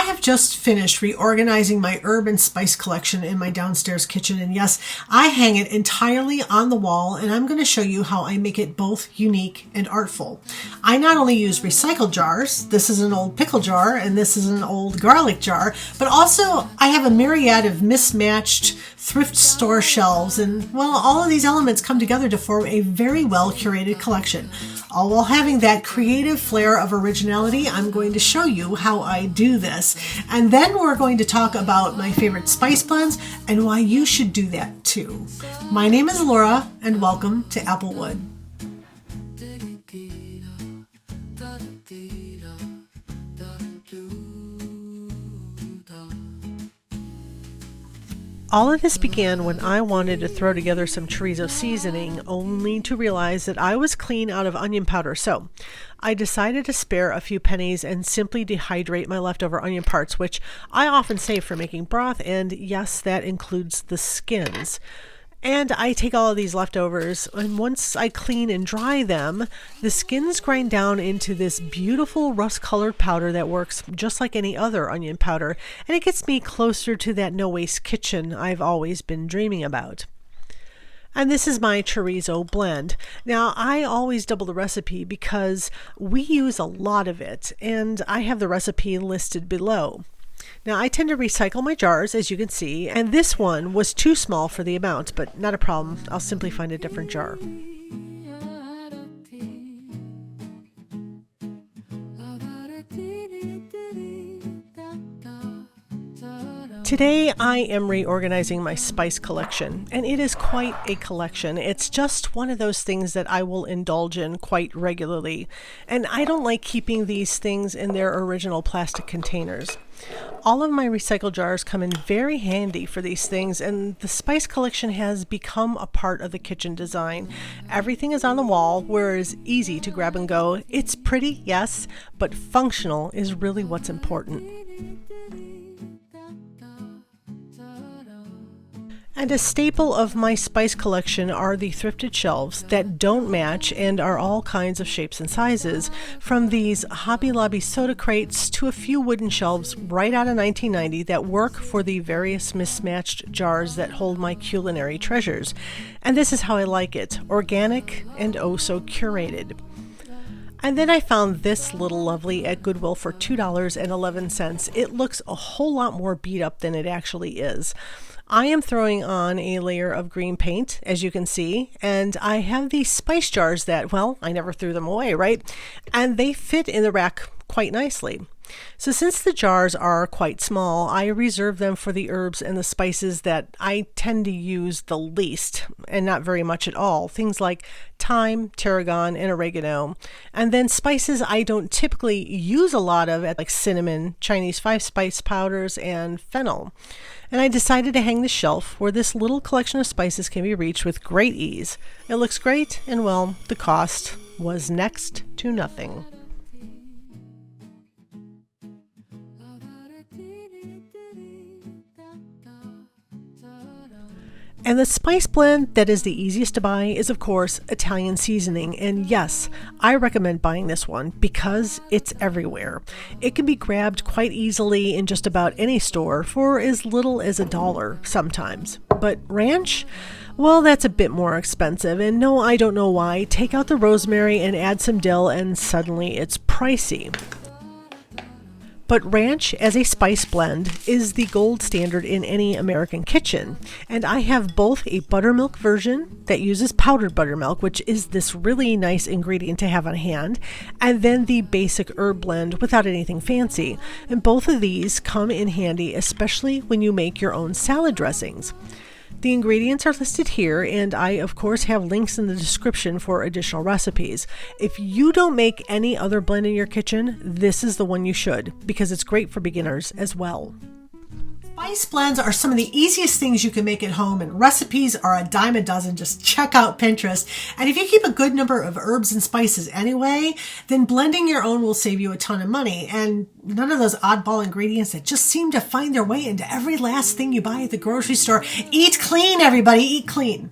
have just finished reorganizing my herb and spice collection in my downstairs kitchen, and yes, I hang it entirely on the wall, and I'm going to show you how I make it both unique and artful. I not only use recycled jars, this is an old pickle jar and this is an old garlic jar, but also I have a myriad of mismatched thrift store shelves, and well, all of these elements come together to form a very well curated collection. All while having that creative flair of originality, I'm going to show you how I do this. And then we're going to talk about my favorite spice blends and why you should do that too. My name is Laura, and welcome to Applewood. All of this began when I wanted to throw together some chorizo seasoning, only to realize that I was clean out of onion powder. So I decided to spare a few pennies and simply dehydrate my leftover onion parts, which I often save for making broth, and yes, that includes the skins. And I take all of these leftovers, and once I clean and dry them, the skins grind down into this beautiful rust-colored powder that works just like any other onion powder, and it gets me closer to that no-waste kitchen I've always been dreaming about. And this is my chorizo blend. Now, I always double the recipe because we use a lot of it, and I have the recipe listed below. Now, I tend to recycle my jars, as you can see, and this one was too small for the amount, but not a problem. I'll simply find a different jar. Today I am reorganizing my spice collection, and it is quite a collection. It's just one of those things that I will indulge in quite regularly, and I don't like keeping these things in their original plastic containers. All of my recycled jars come in very handy for these things, and the spice collection has become a part of the kitchen design. Everything is on the wall where it's easy to grab and go. It's pretty, yes, but functional is really what's important. And a staple of my spice collection are the thrifted shelves that don't match and are all kinds of shapes and sizes, from these Hobby Lobby soda crates to a few wooden shelves right out of 1990 that work for the various mismatched jars that hold my culinary treasures. And this is how I like it, organic and oh so curated. And then I found this little lovely at Goodwill for $2.11. It looks a whole lot more beat up than it actually is. I am throwing on a layer of green paint, as you can see, and I have these spice jars that, well, I never threw them away, right? And they fit in the rack quite nicely. So since the jars are quite small, I reserve them for the herbs and the spices that I tend to use the least, and not very much at all. Things like thyme, tarragon, and oregano. And then spices I don't typically use a lot of, like cinnamon, Chinese 5-spice powders, and fennel. And I decided to hang the shelf where this little collection of spices can be reached with great ease. It looks great, and well, the cost was next to nothing. And the spice blend that is the easiest to buy is, of course, Italian seasoning. And yes, I recommend buying this one because it's everywhere. It can be grabbed quite easily in just about any store for as little as $1 sometimes. But ranch? Well, that's a bit more expensive. And no, I don't know why. Take out the rosemary and add some dill and suddenly it's pricey. But ranch as a spice blend is the gold standard in any American kitchen. And I have both a buttermilk version that uses powdered buttermilk, which is this really nice ingredient to have on hand, and then the basic herb blend without anything fancy. And both of these come in handy, especially when you make your own salad dressings. The ingredients are listed here, and I, of course, have links in the description for additional recipes. If you don't make any other blend in your kitchen, this is the one you should, because it's great for beginners as well. Spice blends are some of the easiest things you can make at home, and recipes are a dime a dozen. Just check out Pinterest. And if you keep a good number of herbs and spices anyway, then blending your own will save you a ton of money. And none of those oddball ingredients that just seem to find their way into every last thing you buy at the grocery store. Eat clean, everybody. Eat clean.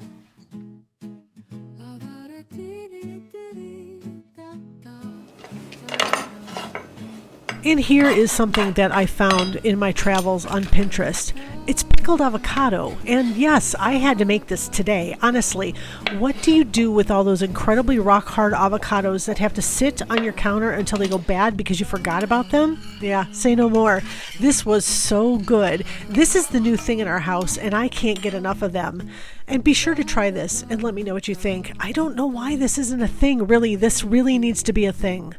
And here is something that I found in my travels on Pinterest. It's pickled avocado. And yes, I had to make this today. Honestly, what do you do with all those incredibly rock hard avocados that have to sit on your counter until they go bad because you forgot about them? Yeah, say no more. This was so good. This is the new thing in our house, and I can't get enough of them. And be sure to try this and let me know what you think. I don't know why this isn't a thing, really. This really needs to be a thing.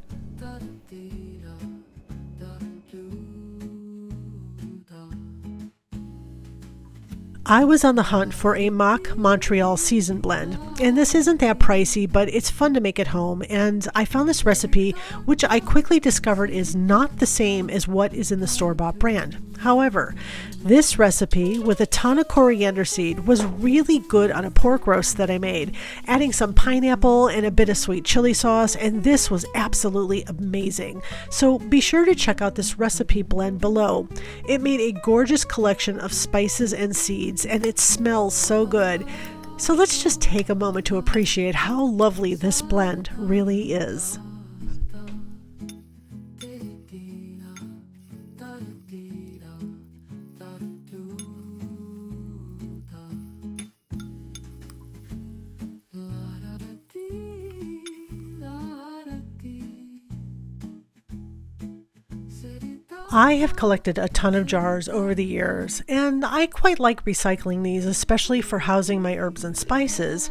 I was on the hunt for a mock Montreal season blend, and this isn't that pricey, but it's fun to make at home, and I found this recipe, which I quickly discovered is not the same as what is in the store-bought brand. However, this recipe with a ton of coriander seed was really good on a pork roast that I made, adding some pineapple and a bit of sweet chili sauce, and this was absolutely amazing. So be sure to check out this recipe blend below. It made a gorgeous collection of spices and seeds, and it smells so good. So let's just take a moment to appreciate how lovely this blend really is. I have collected a ton of jars over the years, and I quite like recycling these, especially for housing my herbs and spices.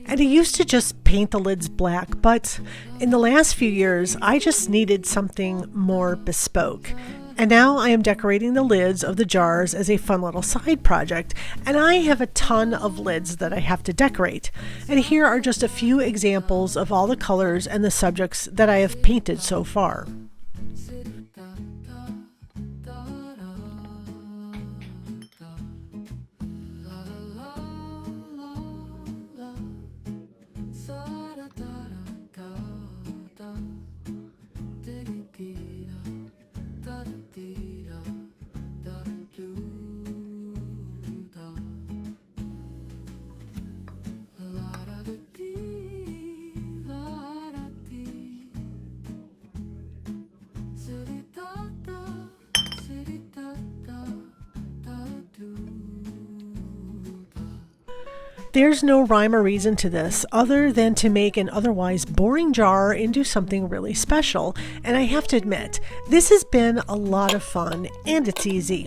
And I used to just paint the lids black, but in the last few years, I just needed something more bespoke. And now I am decorating the lids of the jars as a fun little side project, and I have a ton of lids that I have to decorate. And here are just a few examples of all the colors and the subjects that I have painted so far. There's no rhyme or reason to this other than to make an otherwise boring jar into something really special, and I have to admit, this has been a lot of fun and it's easy.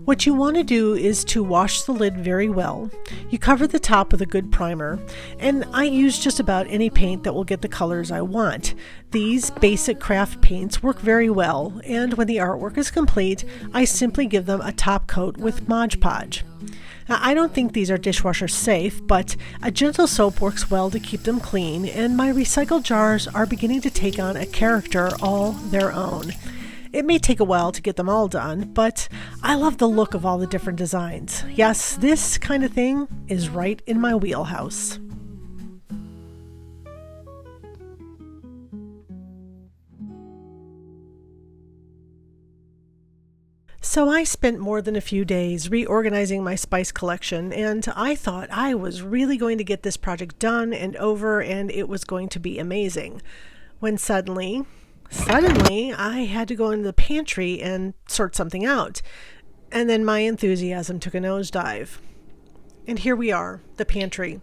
What you want to do is to wash the lid very well. You cover the top with a good primer, and I use just about any paint that will get the colors I want. These basic craft paints work very well, and when the artwork is complete, I simply give them a top coat with Mod Podge. Now, I don't think these are dishwasher safe, but a gentle soap works well to keep them clean, and my recycled jars are beginning to take on a character all their own. It may take a while to get them all done, but I love the look of all the different designs. Yes, this kind of thing is right in my wheelhouse. So I spent more than a few days reorganizing my spice collection, and I thought I was really going to get this project done and over, and it was going to be amazing. When suddenly, I had to go into the pantry and sort something out. And then my enthusiasm took a nosedive. And here we are, the pantry.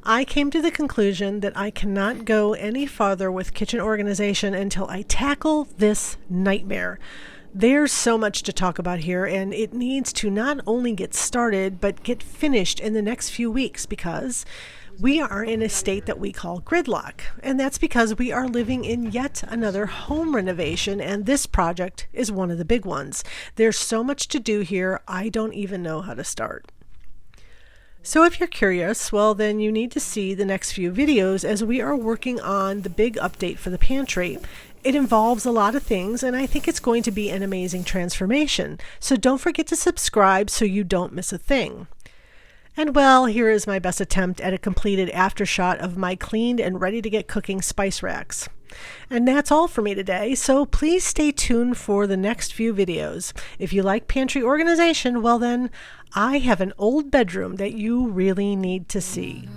I came to the conclusion that I cannot go any farther with kitchen organization until I tackle this nightmare. There's so much to talk about here, and it needs to not only get started, but get finished in the next few weeks, because we are in a state that we call gridlock. And that's because we are living in yet another home renovation, and this project is one of the big ones. There's so much to do here, I don't even know how to start. So if you're curious, well, then you need to see the next few videos as we are working on the big update for the pantry. It involves a lot of things, and I think it's going to be an amazing transformation. So don't forget to subscribe so you don't miss a thing. And well, here is my best attempt at a completed aftershot of my cleaned and ready to get cooking spice racks. And that's all for me today, so please stay tuned for the next few videos. If you like pantry organization, well then, I have an old bedroom that you really need to see.